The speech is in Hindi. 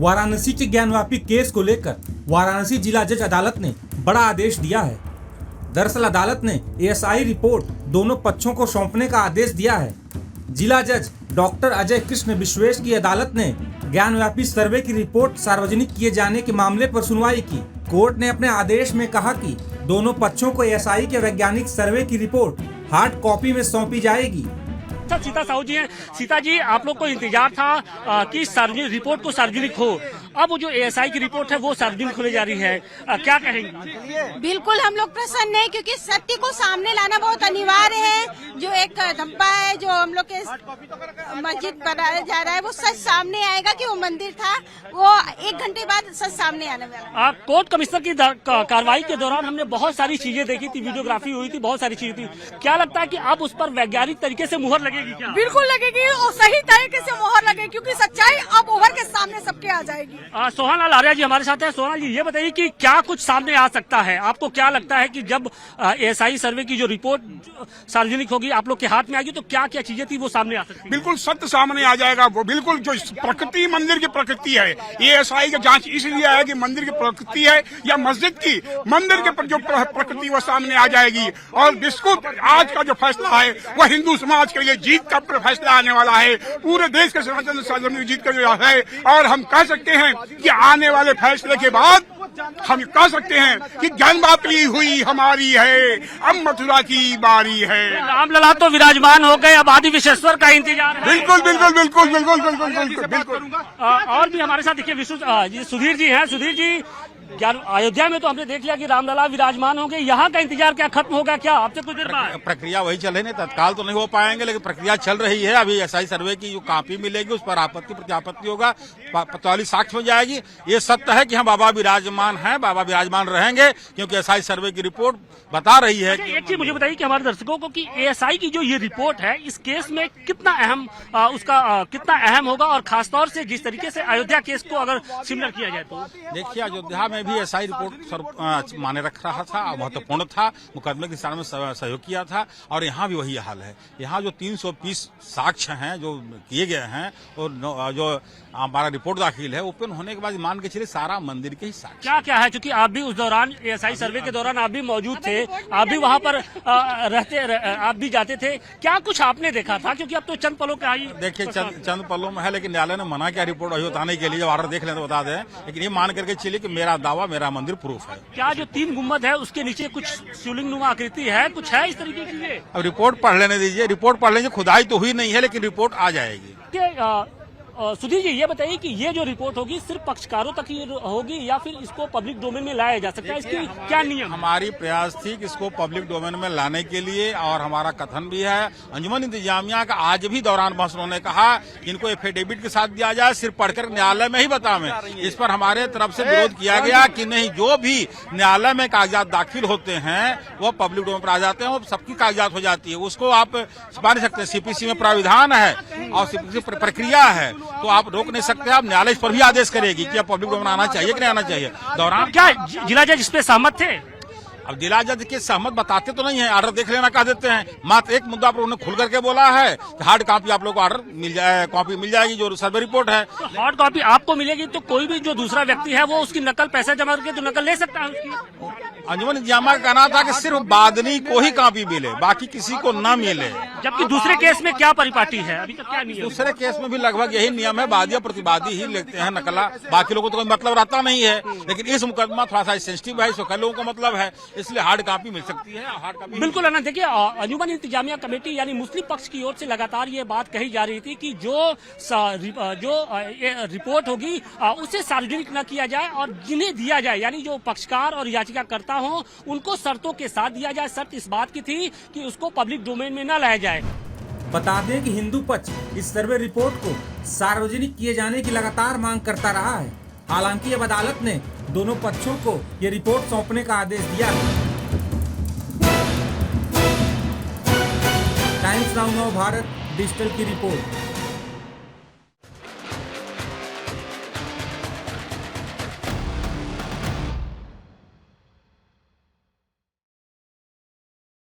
वाराणसी के ज्ञानवापी केस को लेकर वाराणसी जिला जज अदालत ने बड़ा आदेश दिया है। दरअसल अदालत ने एएसआई रिपोर्ट दोनों पक्षों को सौंपने का आदेश दिया है। जिला जज डॉक्टर अजय कृष्ण विश्वेश की अदालत ने ज्ञानव्यापी सर्वे की रिपोर्ट सार्वजनिक किए जाने के मामले पर सुनवाई की। कोर्ट ने अपने आदेश में कहा कि दोनों पक्षों को एएसआई के वैज्ञानिक सर्वे की रिपोर्ट हार्ड कॉपी में सौंपी जाएगी। सीता साहू जी हैं। सीता जी, आप लोग को इंतजार था कि सार्वजनिक रिपोर्ट को सार्वजनिक हो, अब वो जो एएसआई की रिपोर्ट है वो सार्वजनिक होने जा रही है, क्या कहेंगे? बिल्कुल हम लोग प्रसन्न हैं क्योंकि सत्य को सामने लाना बहुत अनिवार्य है। जो एक धब्बा है जो हम लोग के मस्जिद बनाया जा रहा है वो सच सामने आएगा कि वो मंदिर था, वो 1 घंटे बाद सच सामने आने वाला। कोर्ट कमिश्नर की कार्रवाई के दौरान हमने बहुत सारी चीजें देखी थी, वीडियोग्राफी हुई थी, बहुत सारी चीजें थी। क्या लगता है कि अब उस पर वैज्ञानिक तरीके से मुहर लगेगी क्या? बिल्कुल लगेगी और सही तरीके से मुहर लगेगी क्योंकि सच्चाई अब उभर के सामने सबके आ जाएगी। सोहन लाल आर्या जी हमारे साथ हैं। सोहन जी, ये बताइए कि क्या कुछ सामने आ सकता है? आपको क्या लगता है कि जब एएसआई सर्वे की जो रिपोर्ट सार्वजनिक होगी, आप लोग के हाथ में आएगी, तो क्या क्या चीजें थी वो सामने आ सकती है? बिल्कुल सत्य सामने आ जाएगा। वो बिल्कुल जो प्रकृति मंदिर की प्रकृति है, एएसआई की जांच इसलिए है कि मंदिर की प्रकृति है या मस्जिद की, मंदिर के जो प्रकृति वो सामने आ जाएगी। और बिल्कुल आज का जो फैसला है वह हिंदू समाज के लिए जीत का फैसला आने वाला है, पूरे देश के सनातन धर्म की जीत का है। और हम कह सकते हैं कि आने वाले फैसले के बाद हम कह सकते हैं कि ज्ञानवापी हुई हमारी है, अब मथुरा की बारी है। रामलला तो विराजमान हो गए, अब आदि विश्वेश्वर का इंतजार है। बिल्कुल बिल्कुल बिल्कुल बिल्कुल बिल्कुल बिल्कुल बिल्कुल। और भी हमारे साथ देखिए सुधीर जी हैं। सुधीर जी, अयोध्या में तो हमने देख लिया कि रामलला विराजमान होंगे, यहाँ का इंतजार क्या खत्म होगा क्या आपसे कुछ देर बाद? प्रक्रिया वही चल रही है, तत्काल तो नहीं हो पाएंगे लेकिन प्रक्रिया चल रही है। अभी एएसआई सर्वे की जो कॉपी मिलेगी उस पर आपत्ति प्रत्यापत्ति होगा, पतवाली साक्ष्य हो जाएगी। ये सत्य है कि हम बाबा विराजमान हैं, बाबा विराजमान रहेंगे क्योंकि एएसआई सर्वे की रिपोर्ट बता रही है। एक चीज मुझे बताइए कि हमारे दर्शकों को कि एएसआई की जो ये रिपोर्ट है इस केस में कितना अहम कितना अहम होगा, और खासतौर से जिस तरीके से अयोध्या केस को अगर सिमिलर किया जाए तो देखिए अयोध्या में भी एएसआई रिपोर्ट माने रख रहा था, महत्वपूर्ण था, मुकदमे की दिशा में सहयोग किया था। और यहाँ भी वही हाल है। यहाँ जो 320 साक्ष्य हैं जो किए गए हैं और जो हमारा रिपोर्ट दाखिल है ओपन होने के बाद मान के चलिए सारा मंदिर के ही साक्ष्य क्या है, क्योंकि आप भी उस दौरान एएसआई सर्वे के दौरान आप भी मौजूद थे, आप भी वहाँ पर आप भी जाते थे, क्या कुछ आपने देखा था? क्योंकि अब तो चंद पलों का आई देखिए चंद पलों में है, लेकिन न्यायालय ने मना किया रिपोर्ट अभी बताने के लिए। जब ऑर्डर देख लें तो बता दें, लेकिन ये मान करके चलिए कि मेरा दावा मेरा मंदिर प्रूफ है। क्या जो 3 गुम्बद है उसके नीचे कुछ शिवलिंग नुमा आकृति है, कुछ है इस तरीके की? अब रिपोर्ट पढ़ लेने दीजिए, रिपोर्ट पढ़ लीजिए। खुदाई तो हुई नहीं है लेकिन रिपोर्ट आ जाएगी। सुधीर जी, ये बताइए कि ये जो रिपोर्ट होगी सिर्फ पक्षकारों तक ही होगी या फिर इसको पब्लिक डोमेन में लाया जा सकता है? इसकी क्या नियम? हमारी प्रयास थी कि इसको पब्लिक डोमेन में लाने के लिए, और हमारा कथन भी है। अंजुमन इंतजामिया का आज भी दौरान बहस उन्होंने कहा कि इनको एफिडेविट के साथ दिया जाए, सिर्फ पढ़कर न्यायालय में ही बतावें। इस पर हमारे तरफ से विरोध किया गया कि नहीं, जो भी न्यायालय में कागजात दाखिल होते हैं वो पब्लिक डोमेन पर आ जाते हैं, वो सबकी कागजात हो जाती है, उसको आप मान सकते। सीपीसी में प्राविधान है और सीपीसी प्रक्रिया है, तो आप रोक नहीं सकते। आप न्यायालय इस पर भी आदेश करेगी कि अब पब्लिक डोमेन आना चाहिए कि नहीं आना चाहिए। दौरान क्या जिला जज इस पे सहमत थे? अब जिला जज के सहमत बताते तो नहीं है, ऑर्डर देख लेना कह देते हैं। मात्र एक मुद्दा पर उन्होंने खुल करके बोला है कि हार्ड कॉपी आप लोग को ऑर्डर मिल जाए, कॉपी मिल जाएगी जो सर्वे रिपोर्ट है। तो हार्ड कॉपी आपको मिलेगी तो कोई भी जो दूसरा व्यक्ति है वो उसकी नकल पैसा जमा करके तो नकल ले सकता है उसकी। अंजुमन इंतजामिया का कहना था कि सिर्फ बादनी को ही कॉपी मिले, बाकी किसी को न मिले। जबकि दूसरे केस में क्या परिपाटी है, अभी तक क्या नियम? दूसरे केस में भी लगभग यही नियम है, वादी और प्रतिवादी ही लेते हैं नकला, बाकी लोगों को तो कोई मतलब रहता नहीं है। लेकिन इस मुकदमा थोड़ा सा सेंसिटिव है, इसको कई लोगों का मतलब है, इसलिए हार्ड कॉपी मिल सकती है। हार्ड कॉपी बिल्कुल है ना। देखिए अंजुमन इंतजामिया कमेटी यानी मुस्लिम पक्ष की ओर से लगातार ये बात कही जा रही थी कि जो रिपोर्ट होगी उसे सार्वजनिक न किया जाए और जिन्हें दिया जाए यानी जो पक्षकार और याचिकाकर्ता हों उनको शर्तों के साथ दिया जाए। शर्त इस बात की थी कि उसको पब्लिक डोमेन में न लाया जाए। बता दें कि हिंदू पक्ष इस सर्वे रिपोर्ट को सार्वजनिक किए जाने की लगातार मांग करता रहा है। हालांकि अब अदालत ने दोनों पक्षों को ये रिपोर्ट सौंपने का आदेश दिया है। टाइम्स नाउ भारत डिजिटल की रिपोर्ट।